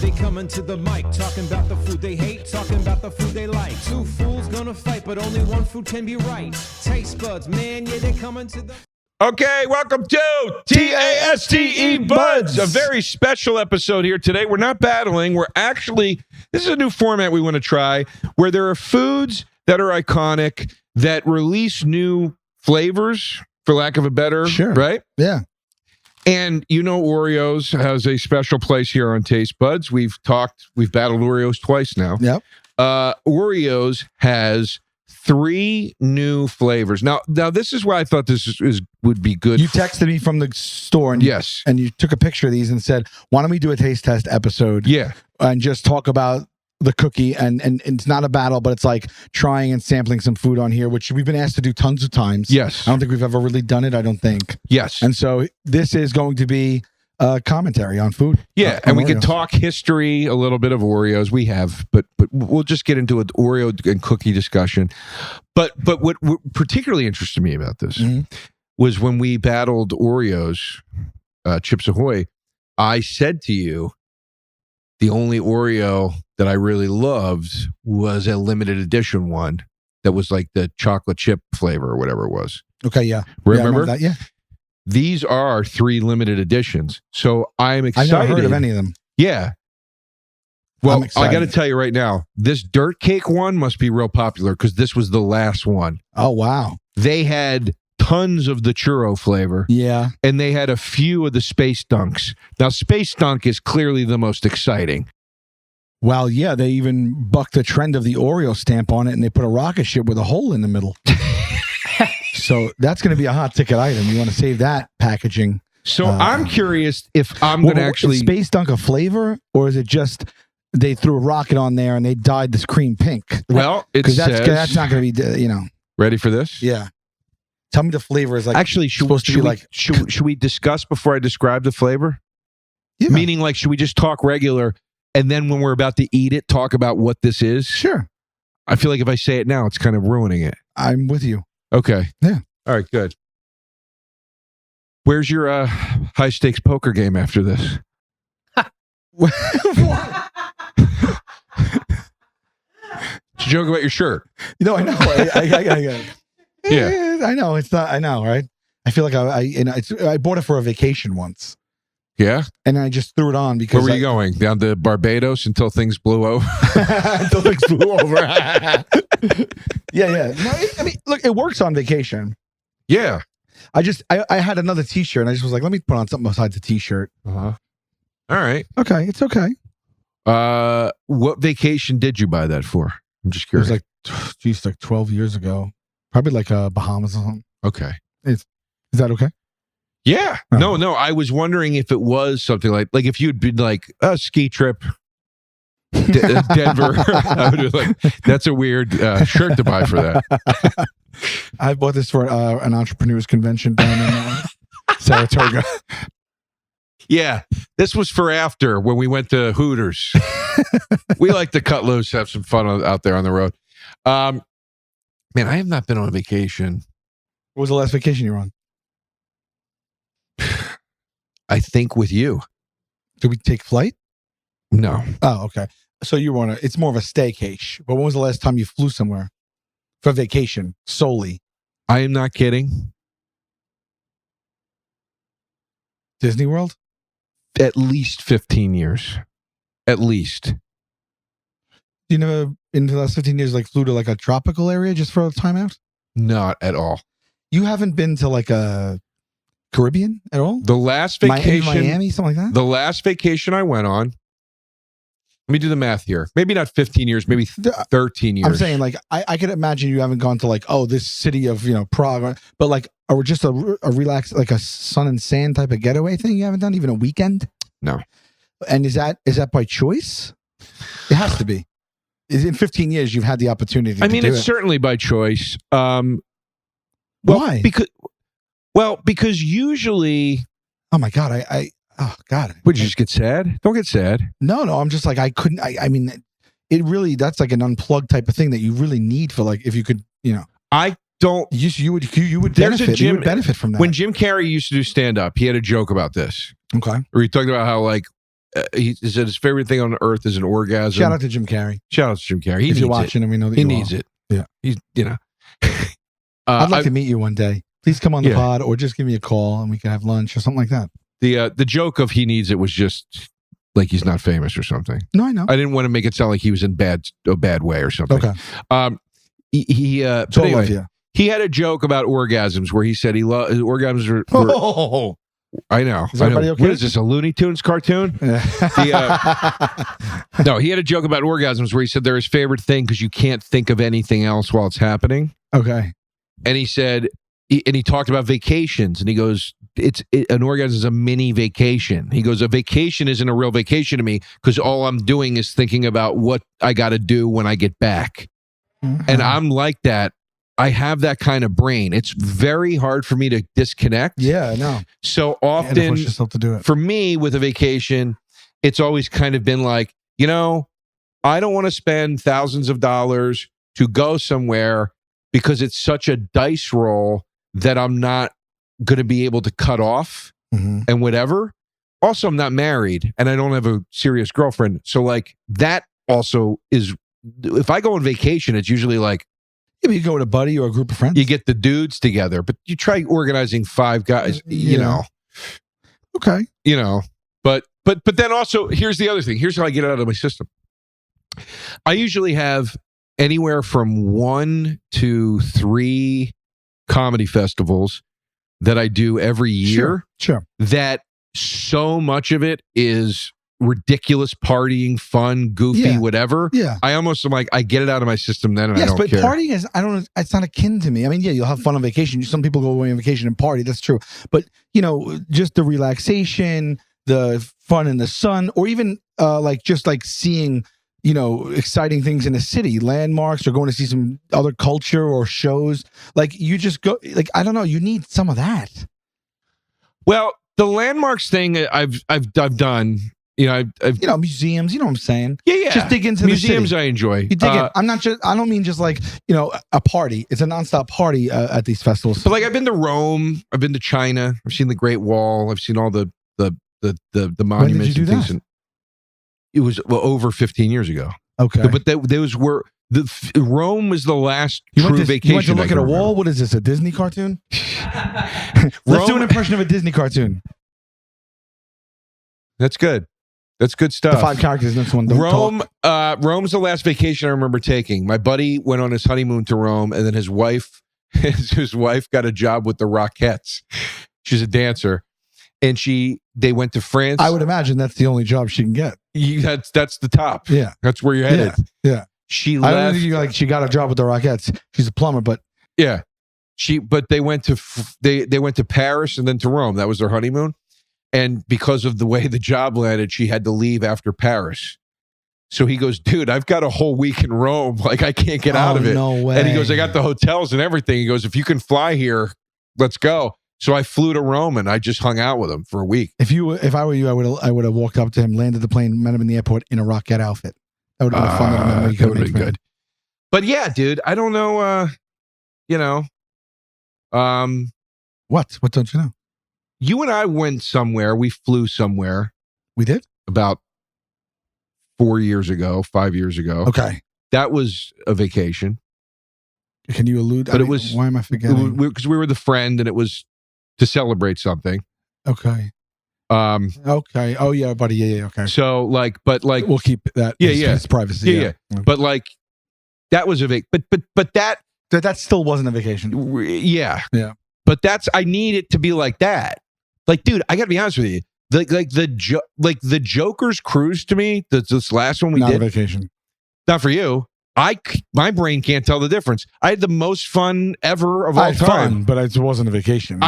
They coming to the mic, talking about the food they hate, talking about the food they like. Two fools gonna fight, but only one food can be right. Taste buds, man, yeah, they coming to the... Okay, welcome to TASTE Buds, a very special episode here today. We're not battling. We're actually, this is a new format we want to try, where there are foods that are iconic that release new flavors, for lack of a better, right? Yeah. And you know Oreos has a special place here on Taste Buds. We've battled Oreos twice now. Yep. Oreos has 3 new flavors. Now this is why I thought this would be good. You texted me from the store, and you took a picture of these and said, "Why don't we do a taste test episode? Yeah, and just talk about the cookie." And it's not a battle, but it's like trying and sampling some food on here, which we've been asked to do tons of times. Yes, I don't think we've ever really done it. I don't think. Yes, and so this is going to be commentary on food. Yeah, and we can talk history a little bit of Oreos. We have, but we'll just get into an Oreo and cookie discussion. But what particularly interested me about this was when we battled Oreos, Chips Ahoy. I said to you, the only Oreo that I really loved was a limited edition one that was like the chocolate chip flavor or whatever it was. Okay, yeah. Remember that? Yeah. These are 3 limited editions. So I'm excited. I've never heard of any of them. Yeah. Well, I got to tell you right now, this dirt cake one must be real popular because this was the last one. Oh, wow. They had tons of the churro flavor. Yeah. And they had a few of the Space Dunks. Now, Space Dunk is clearly the most exciting. Well, yeah, they even bucked the trend of the Oreo stamp on it, and they put a rocket ship with a hole in the middle. So that's going to be a hot ticket item. You want to save that packaging. So I'm curious if I'm going to actually... Is Space Dunk a flavor, or is it just they threw a rocket on there and they dyed this cream pink? Well, it says... Because that's not going to be, Ready for this? Yeah. Tell me the flavor is like... Actually, should we discuss before I describe the flavor? Yeah. Meaning, like, should we just talk regular, and then when we're about to eat it, talk about what this is? Sure. I feel like if I say it now, it's kind of ruining it. I'm with you. Okay. Yeah. All right, good. Where's your high-stakes poker game after this? It's a joke about your shirt. I know. Yeah. I know. It's not. I know, right? I feel like I bought it for a vacation once. Yeah? And I just threw it on because... Where were you going? Down to Barbados until things blew over? Until things blew over. Yeah. No, look, it works on vacation. Yeah. I had another t-shirt, and I just was like, let me put on something besides the t-shirt. Uh-huh. All right. Okay, it's okay. What vacation did you buy that for? I'm just curious. It was like 12 years ago. Probably like Bahamas or something. Okay. Is that okay? Yeah. Oh. No. I was wondering if it was something like if you'd been like a ski trip, Denver. I would be like, that's a weird shirt to buy for that. I bought this for an entrepreneurs convention down in Saratoga. Yeah, this was for after when we went to Hooters. We like to cut loose, have some fun out there on the road. Man, I have not been on a vacation. What was the last vacation you were on? I think with you. Did we take flight? No. Oh, okay. So you were it's more of a staycation. But when was the last time you flew somewhere for vacation solely? I am not kidding. Disney World? At least 15 years. At least. You never, in the last 15 years, flew to a tropical area just for a time out? Not at all. You haven't been to a Caribbean at all? The last vacation... Miami, something like that? The last vacation I went on... Let me do the math here. Maybe not 15 years, maybe 13 years. I'm saying, I could imagine you haven't gone to, this city of, Prague, but or just a relax, a sun and sand type of getaway thing you haven't done, even a weekend? No. And is that by choice? It has to be. In 15 years, you've had the opportunity to do it. It's certainly by choice. Why? Because usually... Oh, my God, oh, God. Would you just get sad? Don't get sad. No, I'm just I couldn't, it really, that's an unplugged type of thing that you really need for if you could, I don't. You would benefit. You would benefit from that. When Jim Carrey used to do stand-up, he had a joke about this. Okay. Where he talked about how he said his favorite thing on earth is an orgasm. Shout out to Jim Carrey. Shout out to Jim Carrey. If you're watching, and we know that he you needs are. it. Yeah, he's I'd like to meet you one day. Please come on the pod, or just give me a call, and we can have lunch or something like that. The joke of he needs it was just like he's not famous or something. No, I know. I didn't want to make it sound like he was in a bad way or something. Okay. But anyway, he had a joke about orgasms where he said orgasms were Oh, I know. Is everybody okay? What is this, a Looney Tunes cartoon? No, he had a joke about orgasms where he said they're his favorite thing because you can't think of anything else while it's happening. Okay. And he said, and he talked about vacations, and he goes, an orgasm is a mini vacation. He goes, a vacation isn't a real vacation to me because all I'm doing is thinking about what I got to do when I get back. Mm-hmm. And I'm like that. I have that kind of brain. It's very hard for me to disconnect. Yeah, I know. So often, to push yourself to do it. For me, with a vacation, it's always kind of been like, I don't want to spend thousands of dollars to go somewhere because it's such a dice roll that I'm not going to be able to cut off and whatever. Also, I'm not married and I don't have a serious girlfriend. So like that also is, if I go on vacation, it's usually like, you go with a buddy or a group of friends. You get the dudes together, but you try organizing 5 guys, Okay. But then also, here's the other thing. Here's how I get it out of my system. I usually have anywhere from 1 to 3 comedy festivals that I do every year. Sure. That so much of it is ridiculous partying, fun, goofy, whatever. Yeah. I almost am like, I get it out of my system then and I don't care. Yes, but partying is, I don't know, it's not akin to me. I mean, yeah, you'll have fun on vacation. Some people go away on vacation and party. That's true. But, just the relaxation, the fun in the sun, or even just seeing, exciting things in a city, landmarks, or going to see some other culture or shows. Like you just go, I don't know, you need some of that. Well, the landmarks thing I've done. Museums, you know what I'm saying? Yeah. Just dig into museums the city. I enjoy. You dig in. I don't mean just like, a party. It's a nonstop party at these festivals. So like I've been to Rome, I've been to China, I've seen the Great Wall, I've seen all the monuments. When did you do that? It was over 15 years ago. Okay. But those were Rome was the last true vacation. You went to look at a wall? What is this, a Disney cartoon? Let's do an impression of a Disney cartoon. That's good. That's good stuff. The 5 characters. Next one. Rome's the last vacation I remember taking. My buddy went on his honeymoon to Rome, and then his wife got a job with the Rockettes. She's a dancer, and they went to France. I would imagine that's the only job she can get. That's the top. Yeah, that's where you're headed. Yeah. She I left. don't think she got a job with the Rockettes. She's a plumber, but yeah, But they went to Paris and then to Rome. That was their honeymoon. And because of the way the job landed, she had to leave after Paris. So he goes, dude, I've got a whole week in Rome. Like, I can't get out of it. No way. And he goes, I got the hotels and everything. He goes, if you can fly here, let's go. So I flew to Rome and I just hung out with him for a week. If I were you, I would have walked up to him, landed the plane, met him in the airport in a Rockette outfit. That would have been a fun little memory. That would have been good. But yeah, dude, I don't know. What? What don't you know? You and I went somewhere. We flew somewhere. We did? About 5 years ago. Okay. That was a vacation. Can you allude? But it was. Why am I forgetting? Because we were the friend and it was to celebrate something. Okay. Okay. Oh yeah, buddy. Yeah. Okay. So we'll keep that. Yeah. It's privacy. Yeah. But that was a but that still wasn't a vacation. Yeah. Yeah. But I need it to be like that. Like, dude, I got to be honest with you. The Joker's Cruise to me, this last one we did. Not a vacation. Not for you. My brain can't tell the difference. I had the most fun ever of all time. But it wasn't a vacation.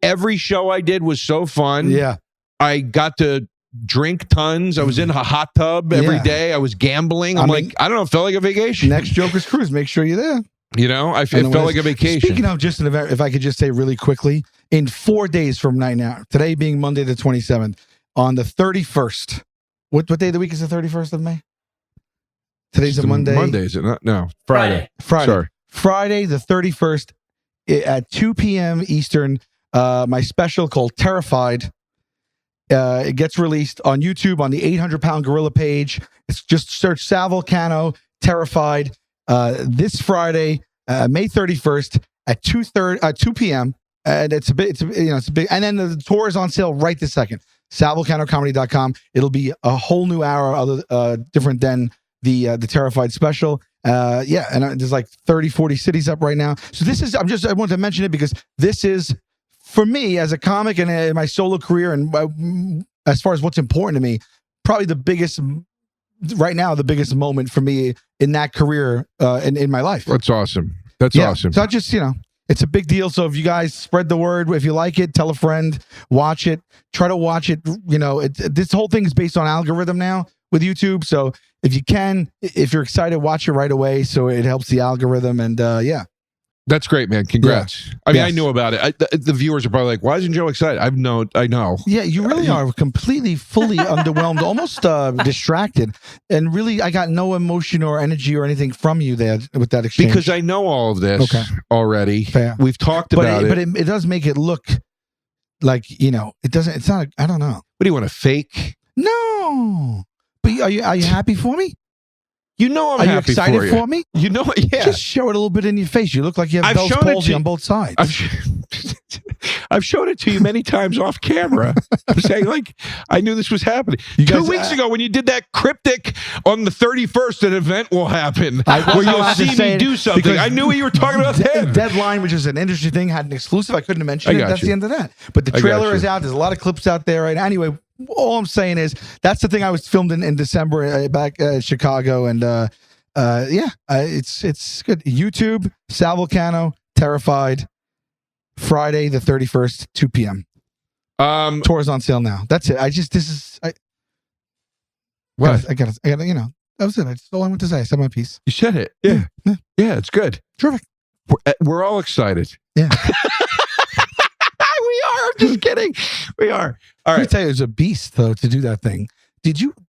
Every show I did was so fun. Yeah. I got to drink tons. I was in a hot tub every day. I was gambling. I don't know. It felt like a vacation. Next Joker's Cruise, make sure you're there. It felt like a vacation. Speaking of just an event, if I could just say really quickly, in 4 days from right now, today being Monday the 27th, on the 31st, what day of the week is the 31st of May? Today's a Monday. Monday, is it not? No. Friday. Sorry. Friday the 31st at 2 p.m. Eastern, my special called Terrified It gets released on YouTube on the 800-Pound Gorilla page. It's just search Sal Vulcano Terrified this Friday, May 31st at 2 p.m. And it's a big, and then the tour is on sale right this second. SalVulcanoComedy.com. It'll be a whole new hour, different than the Terrified special. And there's like 30, 40 cities up right now. So this is, I wanted to mention it because this is, for me as a comic and in my solo career, and as far as what's important to me, probably the biggest moment for me in that career in my life. That's awesome. That's awesome. So I just, it's a big deal. So if you guys spread the word, if you like it, tell a friend, watch it, try to watch it. This whole thing is based on algorithm now with YouTube. So if you can, if you're excited, watch it right away. So it helps the algorithm. And that's great, man. Congrats. Yeah. I mean, I knew about it. The viewers are probably like, why isn't Joe excited? I know. Yeah, you really are completely, fully underwhelmed, almost distracted. And really, I got no emotion or energy or anything from you there with that exchange. Because I know all of this already. Fair. We've talked about it. But it does make it look like, it's not, I don't know. What do you want to fake? No. But are you happy for me? I'm Are happy you excited for me? Yeah. Just show it a little bit in your face. You look like you have Bell's palsy on both sides. I've shown it to you many times off camera. I'm saying, like, I knew this was happening. 2 weeks ago when you did that cryptic on the 31st, an event will happen where you'll see me do something. I knew what you were talking about then. Deadline, which is an industry thing, had an exclusive. I couldn't have mentioned it. That's the end of that. But the trailer is out. There's a lot of clips out there right now. Anyway, all I'm saying is that's the thing. I was filmed in December back in Chicago, and it's good. YouTube, Sal Vulcano, Terrified, Friday the 31st, 2 p.m. Tour's on sale now. That's it. I gotta, that was it. That's all I want to say. I said my piece. You said it. Yeah, it's good. Terrific. We're all excited. Yeah. We are. I'm just kidding. We are. All right. Let me tell you, it's a beast though to do that thing.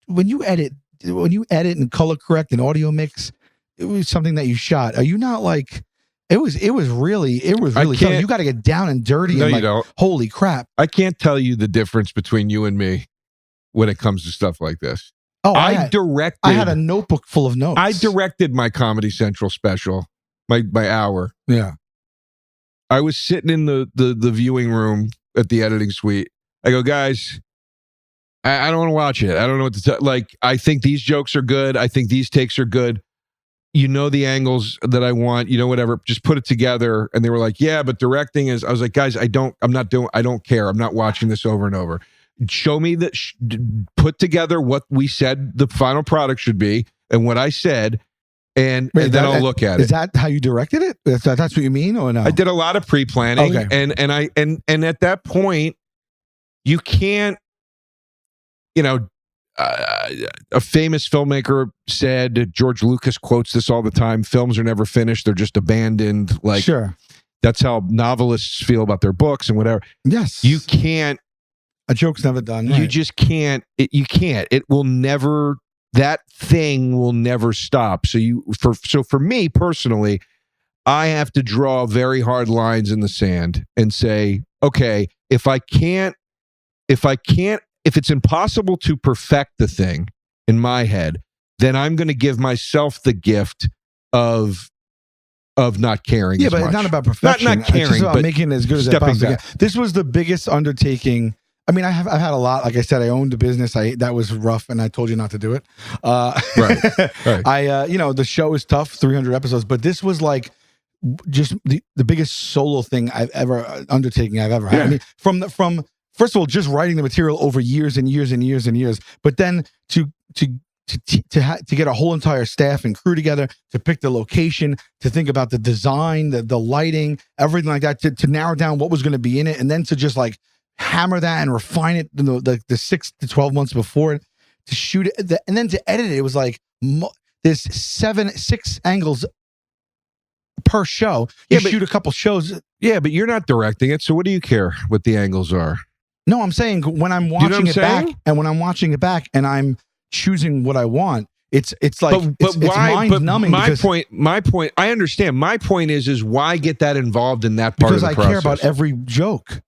When you edit and color correct and audio mix, it was something that you shot. Are you not like? It was really tough. You got to get down and dirty. No, and you don't. Holy crap! I can't tell you the difference between you and me when it comes to stuff like this. Oh, I had a notebook full of notes. I directed my Comedy Central special, my hour. Yeah. I was sitting in the viewing room at the editing suite. I go, guys, I don't want to watch it. I don't know what to tell. Like, I think these jokes are good. I think these takes are good. The angles that I want, whatever, just put it together. And they were like, yeah, but directing is, I was like, guys, I don't care. I'm not watching this over and over. Show me that, put together what we said the final product should be and what I said. And then I'll look at it. Is that how you directed it? That's what you mean, or no? I did a lot of pre-planning, and at that point, you can't. A famous filmmaker said, George Lucas quotes this all the time: "Films are never finished; they're just abandoned." Like, sure, that's how novelists feel about their books and whatever. Yes, you can't. A joke's never done. You just can't. You can't. It will never. That thing will never stop. So for me personally, I have to draw very hard lines in the sand and say, okay, if it's impossible to perfect the thing in my head, then I'm going to give myself the gift of not caring. Yeah, as but much. It's not about perfection. Not caring, it's just about but making it as good as stepping possible. back. This was the biggest undertaking. I mean, I've had a lot. Like I said, I owned a business. That was rough, and I told you not to do it. Right. The show is tough, 300 episodes, but this was like just the biggest solo thing I've ever had. I mean, from first of all, just writing the material over years and years and years and years, but then to get a whole entire staff and crew together, to pick the location, to think about the design, the lighting, everything like that, to narrow down what was going to be in it, and then to just like hammer that and refine it the 6 to 12 months before it, to shoot it, and then to edit it. It was like there's 6 angles per show. You shoot a couple shows. Yeah, but you're not directing it, so what do you care what the angles are? No, I'm saying when I'm watching it back, and when I'm watching it back, and I'm choosing what I want, it's like it's mind numbing. My point. I understand. My point is why get that involved in that part of the process? Because I care about every joke.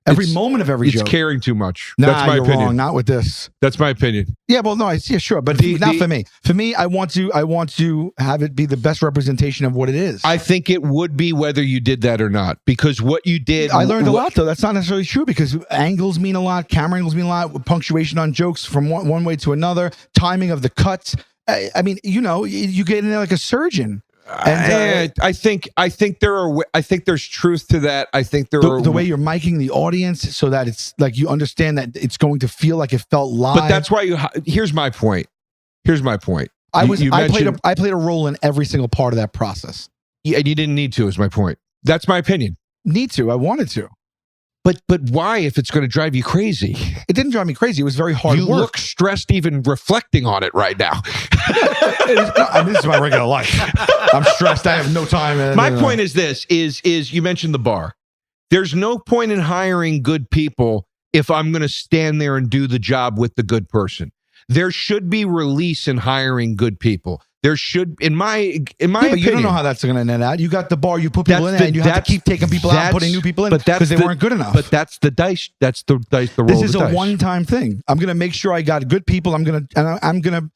Every moment of every it's joke. caring too much. Nah, That's my you're opinion. wrong. Not with this. That's my opinion. Yeah, well, no, yeah, sure, but not for me. For me, I want to have it be the best representation of what it is. I think it would be whether you did that or not, because what you did. I learned a lot, though. That's not necessarily true, because angles mean a lot. Camera angles mean a lot. Punctuation on jokes from one way to another. Timing of the cuts. I mean, you get in there like a surgeon. And I think there's truth to that. I think the way you're miking the audience so that it's like you understand that it's going to feel like it felt live. But that's why here's my point. I played a role in every single part of that process. Yeah, and you didn't need to, is my point. That's my opinion. Need to. I wanted to. But why, if it's going to drive you crazy? It didn't drive me crazy. It was very hard work. You look stressed even reflecting on it right now. This is my regular life. I'm stressed. I have no time. My point is this, is you mentioned the bar. There's no point in hiring good people if I'm going to stand there and do the job with the good person. There should be release in hiring good people. There should, in my opinion. But you don't know how that's going to net out. You got the bar, you put people in there, and you have to keep taking people out and putting new people in because they weren't good enough. But that's the dice. That's the roll. This is a one-time thing. I'm going to make sure I got good people. I'm going to.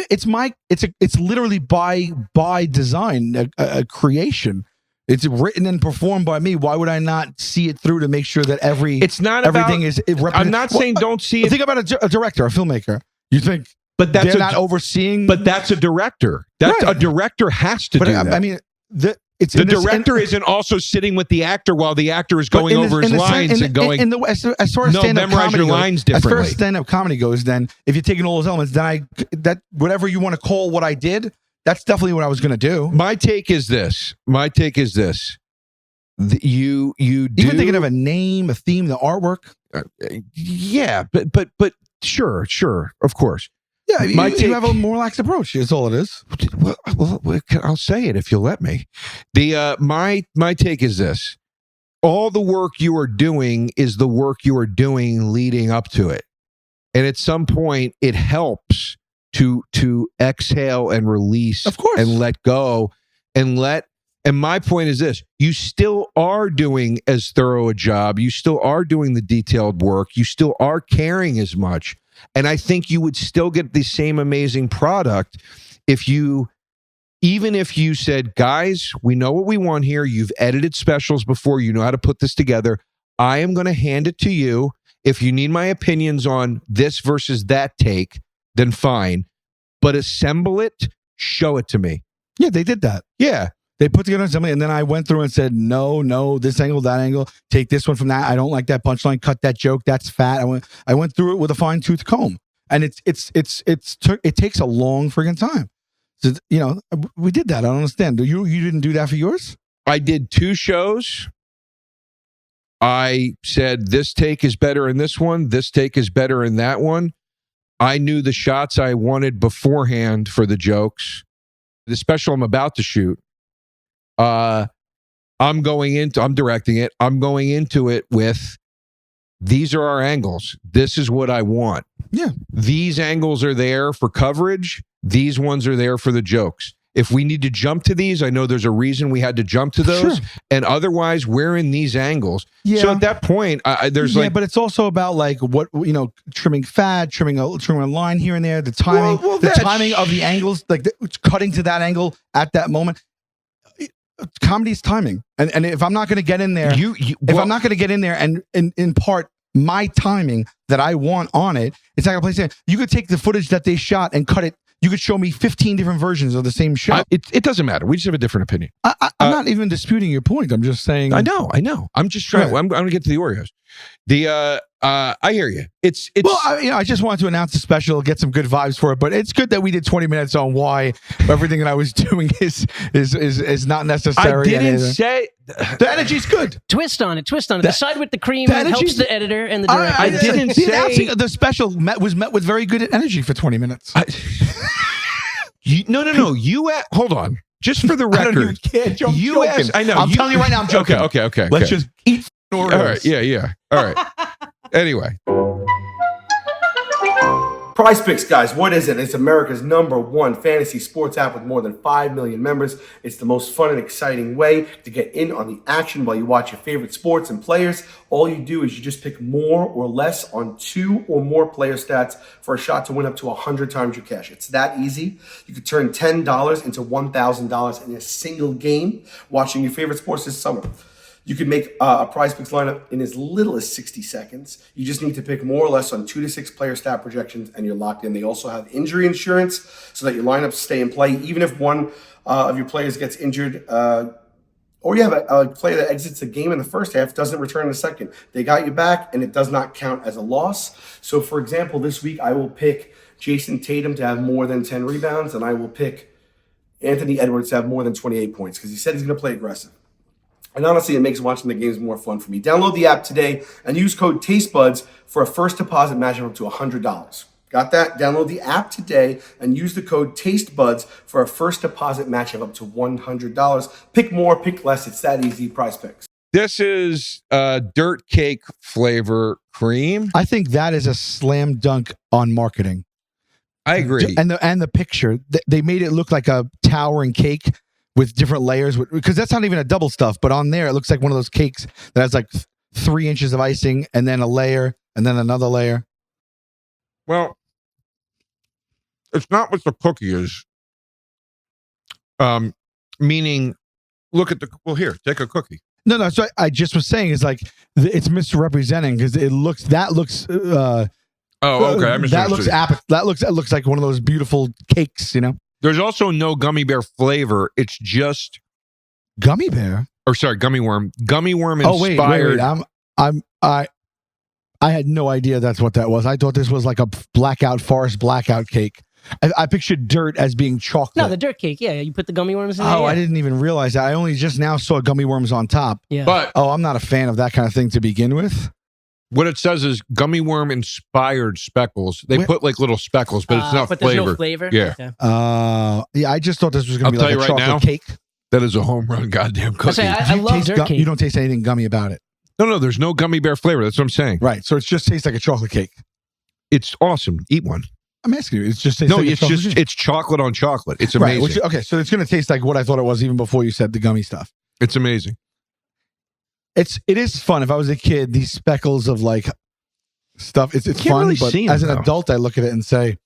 It's literally by design a creation. It's written and performed by me. Why would I not see it through to make sure that everything is? I'm not saying don't see it. Think about a director, a filmmaker. You think. But they're not overseeing. But that's a director. A director has to do that. I mean, the director isn't also sitting with the actor while the actor is going over his lines and going. As far as stand-up memorize comedy your goes, lines differently. As far as stand-up comedy goes, then if you're taking all those elements, then whatever you want to call what I did, that's definitely what I was going to do. My take is this. You even thinking of a name, a theme, the artwork. Yeah, but sure, of course. Yeah, you have a more relaxed approach. That's all it is. Well, I'll say it if you'll let me. My take is this: all the work you are doing is the work you are doing leading up to it, and at some point, it helps to exhale and release, of course, and let go, and let. And my point is this: you still are doing as thorough a job. You still are doing the detailed work. You still are caring as much. And I think you would still get the same amazing product even if you said, guys, we know what we want here. You've edited specials before. You know how to put this together. I am going to hand it to you. If you need my opinions on this versus that take, then fine. But assemble it, show it to me. Yeah, they did that. Yeah. They put together something, and then I went through and said, no, this angle, that angle, take this one from that. I don't like that punchline. Cut that joke. That's fat. I went through it with a fine tooth comb, and it takes a long friggin' time. So, we did that. I don't understand. You didn't do that for yours? I did 2 shows. I said this take is better in this one. This take is better in that one. I knew the shots I wanted beforehand for the jokes. The special I'm about to shoot. I'm directing it. I'm going into it with, these are our angles. This is what I want. Yeah. These angles are there for coverage. These ones are there for the jokes. If we need to jump to these, I know there's a reason we had to jump to those. Sure. And otherwise, we're in these angles. Yeah. So at that point, there's but it's also about trimming fat, trimming a line here and there, the timing, the timing of the angles, cutting to that angle at that moment. Comedy's timing, and if I'm not going to get in there, if I'm not going to get in there and impart my timing that I want on it, it's not going to play. You could take the footage that they shot and cut it. You could show me 15 different versions of the same shot. It doesn't matter. We just have a different opinion. I'm not even disputing your point. I'm just saying. I know. I'm just trying. I'm going to get to the Oreos. I hear you. It's I just wanted to announce the special, get some good vibes for it, but it's good that we did 20 minutes on why everything that I was doing is not necessary. I didn't say the energy's good. Twist on it. The side with the cream helps the editor and the director. I didn't say the special was met with very good energy for 20 minutes. No. Hold on. Just for the record, you asked. I know. I'm telling you right now. I'm joking. Okay. Let's just eat Oreos. All right. Yeah. All right. Anyway. Prize Picks, guys, what is it? It's America's #1 fantasy sports app with more than 5 million members. It's the most fun and exciting way to get in on the action while you watch your favorite sports and players. All you do is you just pick more or less on 2 or more player stats for a shot to win up to 100 times your cash. It's that easy. You could turn $10 into $1,000 in a single game watching your favorite sports this summer. You can make a Prize Picks lineup in as little as 60 seconds. You just need to pick more or less on 2 to 6 player stat projections, and you're locked in. They also have injury insurance so that your lineups stay in play, even if one of your players gets injured, or you have a player that exits the game in the first half, doesn't return in the second. They got you back, and it does not count as a loss. So, for example, this week I will pick Jason Tatum to have more than 10 rebounds, and I will pick Anthony Edwards to have more than 28 points because he said he's going to play aggressive. And honestly, it makes watching the games more fun for me. Download the app today and use code TasteBuds for a first deposit match of up to $100. Got that? Download the app today and use the code TasteBuds for a first deposit match of up to $100. Pick more, pick less. It's that easy. Prize Picks. This is dirt cake flavor cream. I think that is a slam dunk on marketing. I agree. And the picture, they made it look like a towering cake with different layers, because that's not even a double stuff, but on there it looks like one of those cakes that has like 3 inches of icing and then a layer and then another layer. Well, it's not what the cookie is. Meaning, look at here, take a cookie. No. So I just was saying is like it's misrepresenting because it looks. Oh, okay. That looks like one of those beautiful cakes, you know. There's also no gummy bear flavor. It's just gummy bear. Or sorry, gummy worm. Gummy worm inspired. Oh wait. I had no idea that's what that was. I thought this was like a forest blackout cake. I pictured dirt as being chocolate. No, the dirt cake. Yeah, you put the gummy worms in there. Oh, I didn't even realize that. I only just now saw gummy worms on top. Yeah. But I'm not a fan of that kind of thing to begin with. What it says is gummy worm inspired speckles. They put like little speckles, but it's not but flavor. There's no flavor. Yeah. Okay. Yeah. I just thought this was going to be like a chocolate cake. That is a home run goddamn cookie. I love dirt cake. You don't taste anything gummy about it. No, there's no gummy bear flavor. That's what I'm saying. Right. So it just tastes like a chocolate cake. It's awesome. Eat one. I'm asking you. It's just tastes it's chocolate on chocolate. It's amazing. Right, okay, so it's going to taste like what I thought it was even before you said the gummy stuff. It's amazing. It is fun. If I was a kid, these speckles of like stuff, it's fun. Really but as an adult, I look at it and say,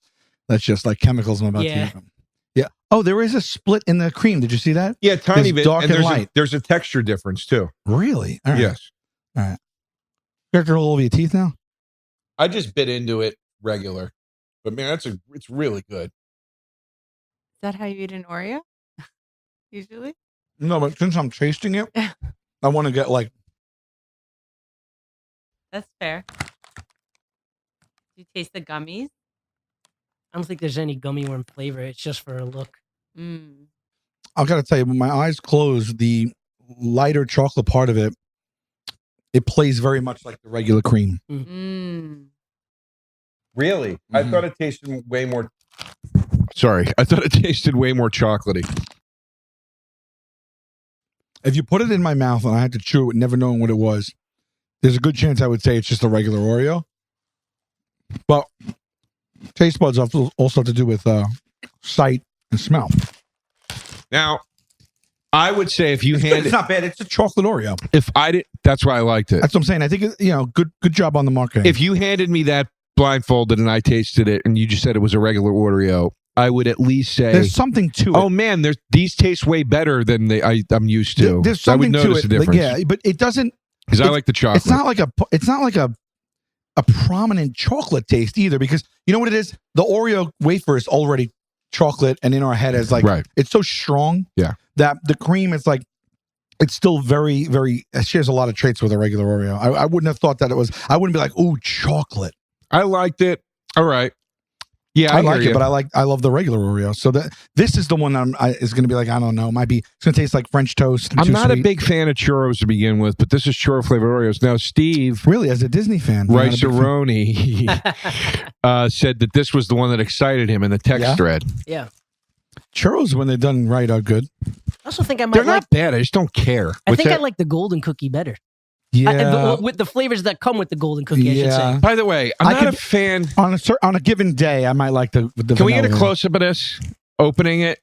that's just like chemicals I'm about to eat. Yeah. Oh, there is a split in the cream. Did you see that? Yeah, tiny bit. Dark and light. There's a texture difference too. Really? All right. Yes. All right. You have to roll over your teeth now? I just bit into it regular. But man, it's really good. Is that how you eat an Oreo? Usually? No, but since I'm tasting it, I want to get like... That's fair. Do you taste the gummies? I don't think there's any gummy worm flavor. It's just for a look. I've got to tell you, when my eyes close, the lighter chocolate part of it, it plays very much like the regular cream. Really? Mm-hmm. I thought it tasted way more... Sorry. I thought it tasted way more chocolatey. If you put it in my mouth and I had to chew it, never knowing what it was, there's a good chance I would say it's just a regular Oreo. But taste buds also have to do with sight and smell. Now, I would say if you it's not bad. It's a chocolate Oreo. If I did, that's why I liked it. That's what I'm saying. I think good job on the marketing. If you handed me that blindfolded and I tasted it, and you just said it was a regular Oreo, I would at least say there's something to it. Oh man, these taste way better than I'm used to. There's something I would notice to it. the difference. Yeah, but it doesn't. Because I like the chocolate. It's not like a prominent chocolate taste either. Because you know what it is? The Oreo wafer is already chocolate, and in our head is like it's so strong. Yeah. That the cream is like. It's still very, very. It shares a lot of traits with a regular Oreo. I wouldn't have thought that it was. I wouldn't be like, ooh, chocolate. I liked it. All right. Yeah, I like it, but I love the regular Oreo. So this is the one is going to be like, I don't know, it's going to taste like French toast. I'm not a big fan of churros to begin with, but this is churro flavored Oreos. Now, Steve, really, as a Disney fan, Rice-A-Roni, said that this was the one that excited him in the text thread. Yeah, churros when they're done right are good. I also think I might. They're not bad. I just don't care. I think I like the golden cookie better. Yeah. With the flavors that come with the golden cookie, I should say. By the way, I'm not a fan. On a given day, I might like the Can we get a vanilla. close-up of this? Opening it.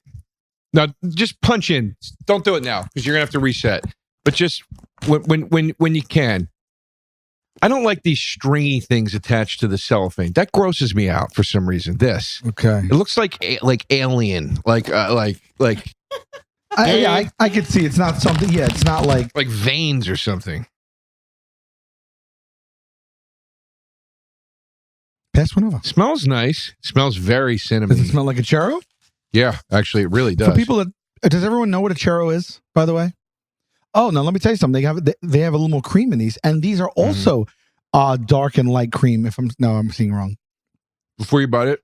No, just punch in. Don't do it now because you're gonna have to reset. But just when you can. I don't like these stringy things attached to the cellophane. That grosses me out for some reason. This. Okay. It looks like alien. Like I could see it's not something. Yeah, it's not like veins or something. pass one over. Smells nice. Smells very cinnamon. Does it smell like a churro? Yeah, actually, it really does. For people that does everyone know what a churro is? By the way. Oh no, let me tell you something. They have a little more cream in these, and these are also dark and light cream. I'm seeing wrong. Before you bite it,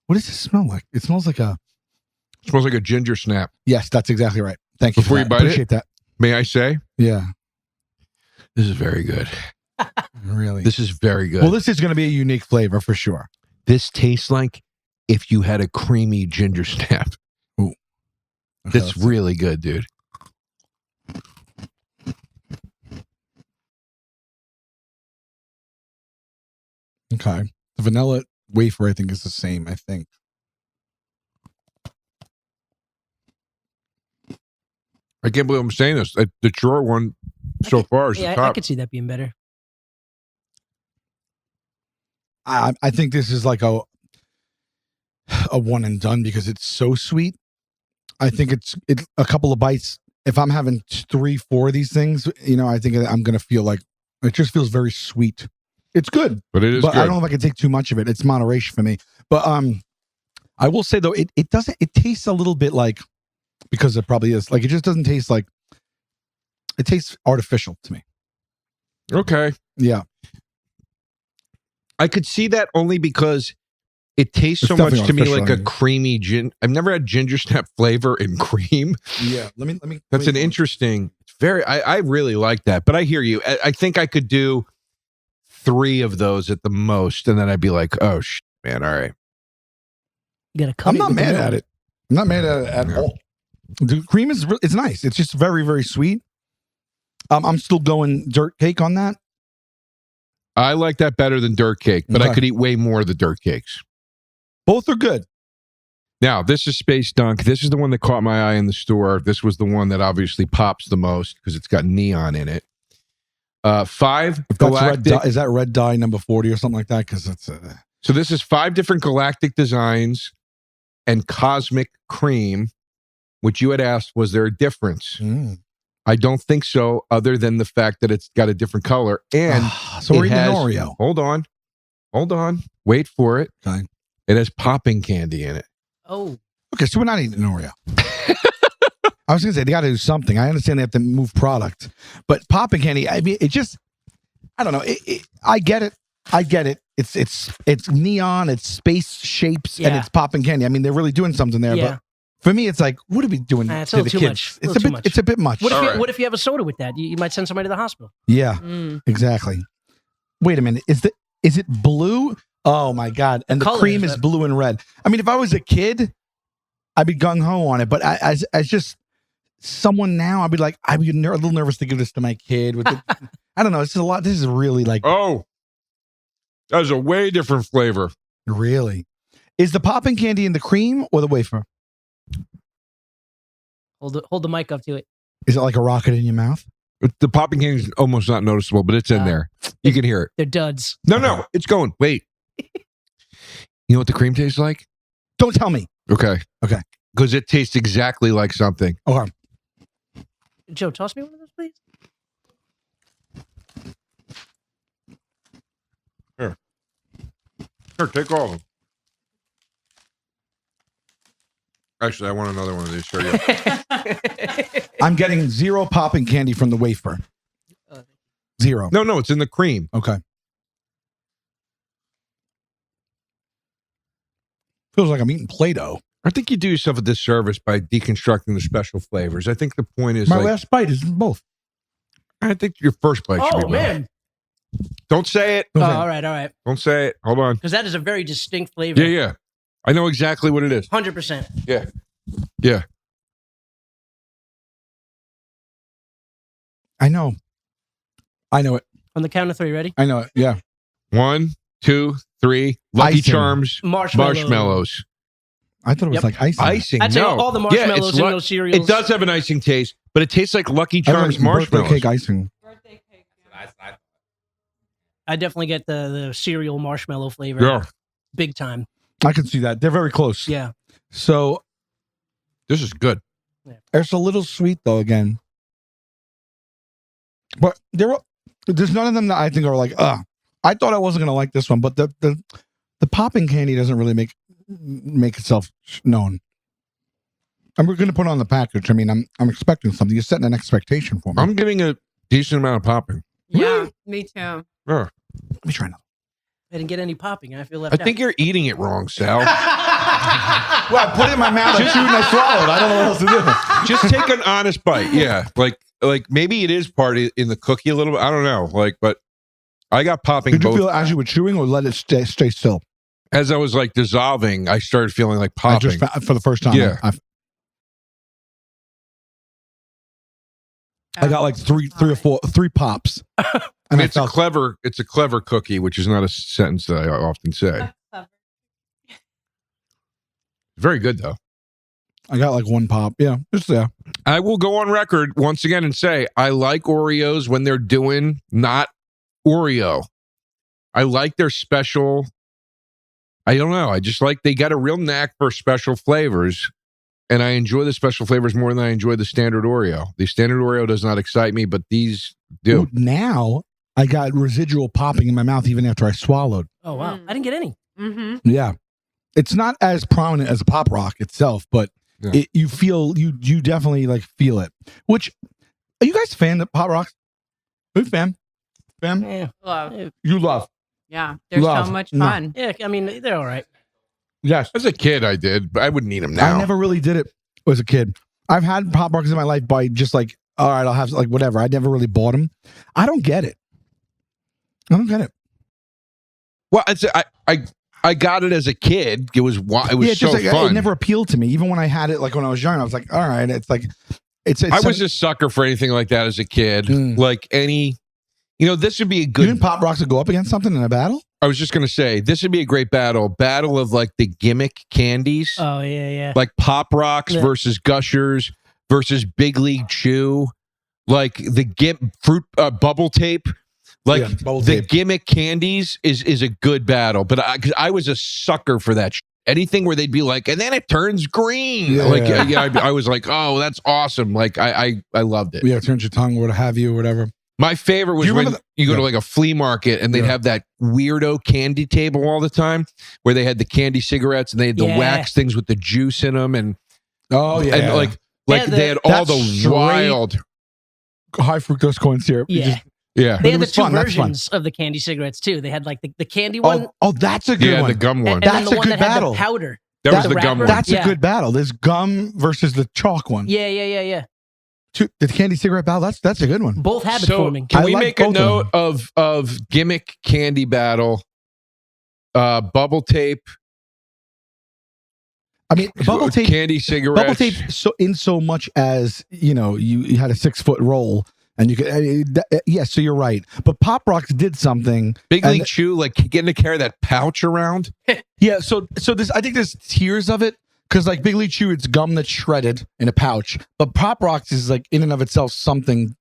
what does this smell like? It smells like it smells like a ginger snap. Yes, that's exactly right. Thank you. Before you bite Appreciate that. May I say? Yeah. This is very good. Really? This is very good. Well, this is going to be a unique flavor for sure. This tastes like if you had a creamy ginger snap. Ooh. Okay, That's really good, dude. Okay. The vanilla wafer, I think, is the same. I think. I can't believe I'm saying this. The churro one so far is the I top. could see that being better. I think this is like a one and done because it's so sweet. I think it's a couple of bites. If I'm having 3-4 of these things, I think I'm going to feel like it just feels very sweet. It's good, but it is. But good. I don't know if I can take too much of it. It's moderation for me. But I will say though, it doesn't. It tastes a little bit like, because it probably is, like it just doesn't taste like. It tastes artificial to me. Okay. Yeah. I could see that only because it tastes It's so much definitely to me like artificial, a creamy gin. I've never had ginger snap flavor in cream. Yeah. Let me. That's an interesting. It's very. I really like that, but I hear you. I think I could do 3 of those at the most, and then I'd be like, "Oh man, all right." You gotta cut. I'm not mad at it. I'm not mad at it at all. The cream is it's nice. It's just very, very sweet. I'm still going dirt cake on that. I like that better than dirt cake, but I Okay. could eat way more of the dirt cakes. Both are good. Now, this is Space Dunk. This is the one that caught my eye in the store. This was the one that obviously pops the most because it's got neon in it. 5 If that's galactic. is that red dye number 40 or something like that? Because that's So this is 5 different galactic designs and cosmic cream, which you had asked, was there a difference? I don't think so, other than the fact that it's got a different color. And so we're it eating an has- Oreo. Hold on. Wait for it. Okay. It has popping candy in it. Oh, Okay, so we're not eating an Oreo. I was gonna say they got to do something. I understand they have to move product, but popping candy. I mean, it just. I don't know. I get it. I get it. It's neon. It's space shapes, and Yeah. it's popping candy. I mean, they're really doing something there. Yeah. But for me, it's like, what are we doing It's to a the little kids? too much. It's Little a too bit. much. It's a bit much. what if All you, right. what if you have a soda with that? You might send somebody to the hospital. Yeah. Mm. Exactly. Wait a minute. Is it blue? Oh my god! And the color cream is is that- blue and red. I mean, if I was a kid, I'd be gung ho on it. But as just someone now, I'd be like, a little nervous to give this to my kid. With the, I don't know. It's a lot. This is really like Oh, that was a way different flavor. really. Is the popping candy in the cream or the wafer? Hold the mic up to it. Is it like a rocket in your mouth? The popping candy is almost not noticeable, but it's in there. You can hear it. They're duds. No, it's going. Wait. You know what the cream tastes like? Don't tell me. Okay. Okay. Because it tastes exactly like something. Okay. Joe, toss me one of those, please. Here, take all of them. Actually, I want another one of these. Show you. I'm getting 0 popping candy from the wafer. 0. No, it's in the cream. Okay. Feels like I'm eating Play-Doh. I think you do yourself a disservice by deconstructing the special flavors. I think the point is My like, last bite is in both. I think your first bite should be Oh better. man! Don't say it. Oh, all right. Don't say it. Hold on. Because that is a very distinct flavor. Yeah. I know exactly what it is. 100%. Yeah. I know. I know it. On the count of 3, ready? I know it. Yeah. 1, 2, 3. Lucky Icing. Charms. Marshmallows. I thought it was Yep. like icing. Icing. I'd say no. all the marshmallows it's in those cereals. It does have an icing taste, but it tastes like Lucky I like Charms birthday marshmallows. cake icing. Birthday cake. I definitely get the cereal marshmallow flavor. Yeah. Big time. I can see that. They're very close. Yeah. So This is good. it's a little sweet though. Again, but there's none of them that I think are like. I thought I wasn't gonna like this one, but the popping candy doesn't really make itself known. And we're gonna put it on the package. I mean, I'm expecting something. You're setting an expectation for me. I'm getting a decent amount of popping. Yeah, me too. Yeah. Let me try another. I didn't get any popping. I feel left I think you're eating it wrong, Sal. Well, I put it in my mouth. I chewed and I swallowed. I don't know what else to do. Just take an honest bite. Yeah. Like maybe it is part in the cookie a little bit. I don't know. But I got popping Did you both. feel it as you were chewing, or let it stay still? As I was like dissolving, I started feeling like I popping. just for the first time. Yeah. I got like three or four pops. And It's a clever cookie, which is not a sentence that I often say. Very good though. I got like one pop. Yeah, just yeah. I will go on record once again and say I like Oreos when they're doing not Oreo. I like their special. I don't know. I just like they got a real knack for special flavors. And I enjoy the special flavors more than I enjoy the standard Oreo. The standard Oreo does not excite me, but these do. Ooh, now I got residual popping in my mouth even after I swallowed. Oh, wow. I didn't get any. Mm-hmm. Yeah. It's not as prominent as a Pop Rock itself, but Yeah. you definitely like feel it. Which, are you guys fan of Pop Rocks? Who fan? Fan? Yeah. Love. You love. Yeah, they're Love. so much No. fun. Yeah, I mean, they're all right. Yes. As a kid, I did, but I wouldn't eat them now. I never really did it as a kid. I've had Pop Rocks in my life by just like, all right, I'll have like whatever. I never really bought them. I don't get it. Well, I got it as a kid. It was so like, fun. it never appealed to me. Even when I had it, like when I was young, I was like, all right, it's like, it's I was a sucker for anything like that as a kid. Mm. Like any, this would be a You good. think Pop Rocks would go up against something in a battle? I was just gonna say this would be a great battle of like the gimmick candies, Oh, yeah. like Pop Rocks Yeah. versus Gushers versus Big League Chew, like the fruit bubble tape. Like Yeah, bubble the tape. gimmick candies is a good battle, but cause I was a sucker for that. Anything where they'd be like, and then it turns green. Yeah. I was like, oh, that's awesome. Like I loved it. Yeah, it turns your tongue, what have you, or whatever. My favorite was Do you when remember you go to Yeah. like a flea market and they'd Yeah. have that weirdo candy table all the time where they had the candy cigarettes and they had the Yeah. wax things with the juice in them and Oh yeah, and like Yeah, they had all that's the straight- wild high fructose corn syrup. You Yeah. just- yeah. They it had the was two fun, that's fun. versions of the candy cigarettes, too. They had like the candy one oh, that's a good Yeah, one. the gum one. and then That's the a one good that had battle. the powder. That was the the gum wrapper? one. That's Yeah. a good battle. There's gum versus the chalk one. Yeah. The candy cigarette battle. That's a good one. Both habit So forming. can I we like make a both note of of gimmick candy battle, bubble tape, I mean, bubble tape. candy cigarettes? Bubble tape. So much as you had a 6-foot roll, and you could. Yes, so you're right. But Pop Rocks did something. Big and- League Chew, like getting to carry that pouch around. Yeah. So this, I think there's tiers of it. Because like Big League Chew, it's gum that's shredded in a pouch, but Pop Rocks is like in and of itself something.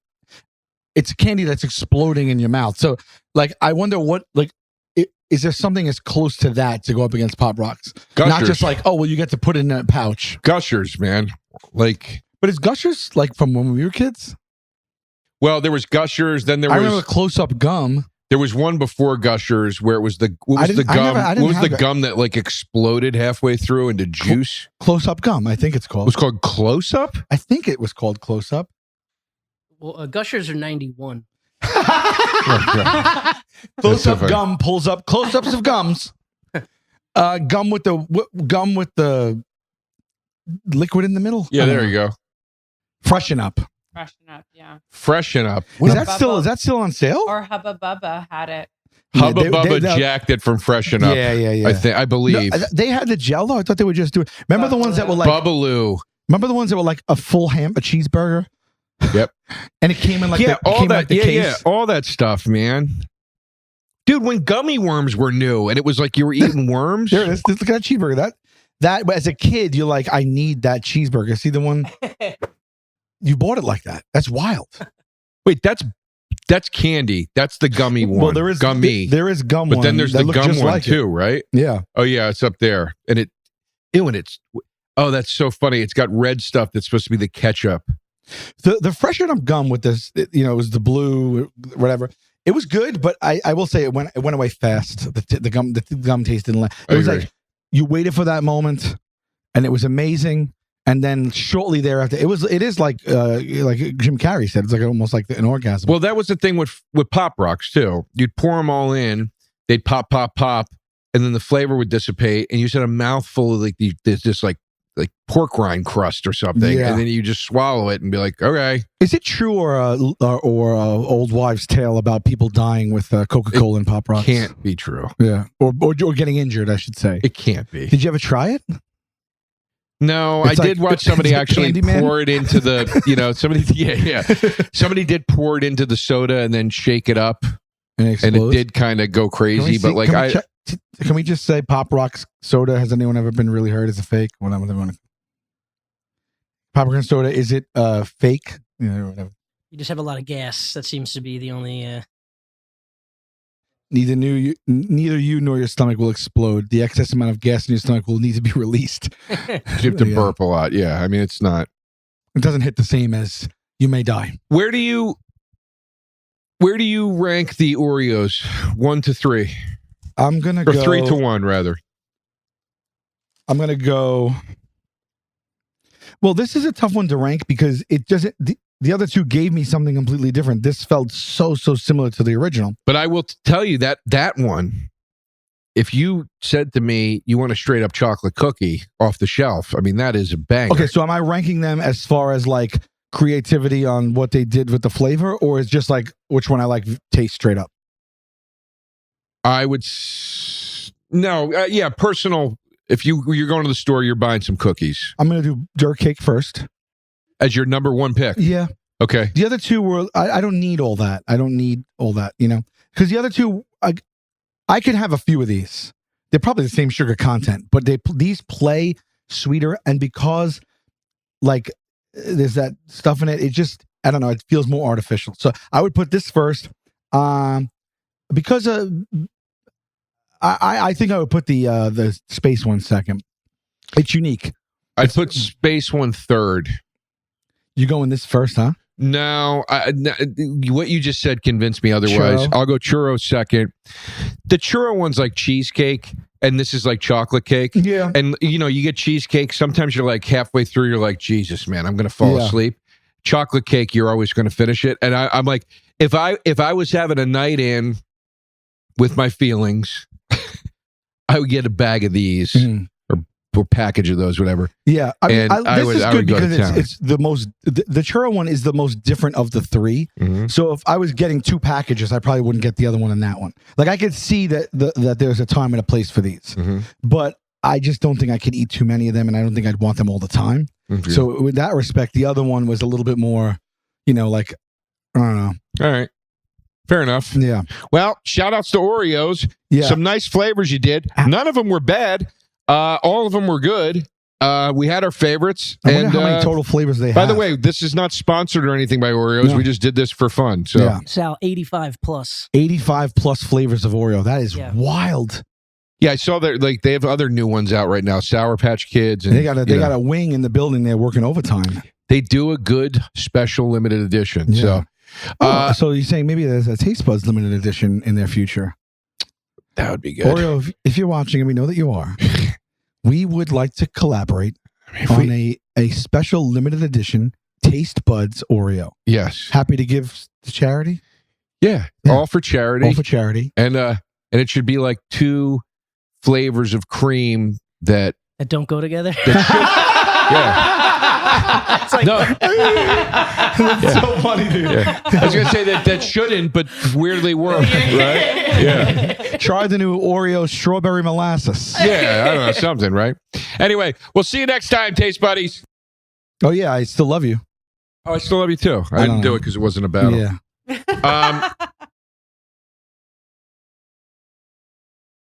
It's candy that's exploding in your mouth. So like, I wonder what is there something as close to that to go up against Pop Rocks? Not Gushers. just like, oh well, you get to put it in a pouch. Gushers, man. Like, But is Gushers like from when we were kids? well, there was Gushers, then there I was remember close up gum. there was one before Gushers where it was the what I was the didn't- I gum? never- I didn't What was the have it. gum that like exploded halfway through into juice? Close up gum. I think it's It called. was called Close Up. I think it was called close up. Well, Gushers are 91. Close so up funny. gum pulls up close ups of gums. Gum with the liquid in the middle. Yeah, I don't there know. you go. Freshen up. Freshen up, yeah. Freshen Up. Is Bubble. that still on sale? Or Hubba Bubba had it. Hubba they- Bubba they- jacked it from Freshen Up. Yeah. I believe. No, they had the gel though. I thought they would just do it. Remember the ones that were like. Bubbaloo. Remember the ones that were like a full ham, a cheeseburger. Yep. And it came in like all that. the case. All that stuff, man. Dude, when gummy worms were new, and it was like you were eating worms. There it is. Look at that cheeseburger. That as a kid, you're like, I need that cheeseburger. See the one you bought it like that. That's wild. Wait, that's candy. That's the gummy one. Well, there is gummy. There is gum one. But then there's the gum one like too, right? Yeah. Oh yeah, it's up there, and that's so funny. It's got red stuff that's supposed to be the ketchup. The freshen up gum with this, it was the blue, whatever. It was good, but I will say it went away fast. The gum taste didn't last. It was like you waited for that moment, and it was amazing. And then shortly thereafter, it is like Jim Carrey said, it's like almost like an orgasm. Well, that was the thing with Pop Rocks too. You'd pour them all in, they'd pop, and then the flavor would dissipate, and you just had a mouthful of like this like pork rind crust or something, and then you just swallow it and be like, okay. Is it true or old wives' tale about people dying with Coca-Cola and Pop Rocks? Can't be true. Yeah, or getting injured, I should say. It can't be. Did you ever try it? No, I did watch somebody actually pour it into the, somebody did pour it into the soda and then shake it up, and it did kind of go crazy. But like can we just say Pop Rocks soda? Has anyone ever been really hurt as a fake? Pop Rocks soda, is it fake? Whatever. You just have a lot of gas. That seems to be the only. Neither you nor your stomach will explode. The excess amount of gas in your stomach will need to be released. You have to burp a lot. Yeah, I mean, it's not. It doesn't hit the same as you may die. Where do you rank the Oreos? 1 to 3. I'm gonna go 3 to 1 rather. I'm gonna go. Well, this is a tough one to rank because it doesn't. The other two gave me something completely different. This felt so similar to the original. But I will tell you that one, if you said to me, you want a straight up chocolate cookie off the shelf, I mean, that is a banger. Okay, so am I ranking them as far as like creativity on what they did with the flavor, or is just like which one I like taste straight up? I would personal. If you're going to the store, you're buying some cookies. I'm going to do dirt cake first. As your number one pick? Yeah. Okay. The other two were, I don't need all that. Because the other two, I could have a few of these. They're probably the same sugar content, but these play sweeter. And because like there's that stuff in it, it just, I don't know, it feels more artificial. So I would put this first. Because I think I would put the space one second. It's unique. I'd put space one third. You going this first, huh? No, what you just said convinced me otherwise. Churro. I'll go churro second. The churro one's like cheesecake, and this is like chocolate cake. Yeah. And you get cheesecake. Sometimes you're like halfway through, you're like, Jesus, man, I'm going to fall asleep. Chocolate cake, you're always going to finish it. And I'm like, if I was having a night in with my feelings, I would get a bag of these. Or package of those, whatever. Yeah, I would go to town. It's the most. The churro one is the most different of the three. Mm-hmm. So if I was getting 2 packages, I probably wouldn't get the other one and that one. Like I could see that there's a time and a place for these, but I just don't think I could eat too many of them, and I don't think I'd want them all the time. Mm-hmm. So with that respect, the other one was a little bit more, like I don't know. All right. Fair enough. Yeah. Well, shout outs to Oreos. Yeah. Some nice flavors you did. None of them were bad. All of them were good. We had our favorites. I wonder how many total flavors they have. By the way, this is not sponsored or anything by Oreos. No. We just did this for fun. So Sal, 85 plus. 85 plus flavors of Oreo. That is wild. Yeah, I saw that. Like they have other new ones out right now. Sour Patch Kids. And, they got a wing in the building. They're working overtime. They do a good special limited edition. Yeah. So, so you're saying maybe there's a Taste Buds limited edition in their future? That would be good. Oreo, if you're watching, and we know that you are, we would like to collaborate on a special limited edition Taste Buds Oreo. Yes. Happy to give to charity? Yeah. All for charity. All for charity. And it should be like 2 flavors of cream that don't go together. Yeah. It's like, no. That's so funny, dude. Yeah. I was going to say that shouldn't, but weirdly work, right? Yeah. Try the new Oreo strawberry molasses. Yeah, I don't know, something, right? Anyway, we'll see you next time, Taste Buddies. Oh, yeah, I still love you. Oh, I still love you too. I don't didn't do know. it because it wasn't a battle. Yeah.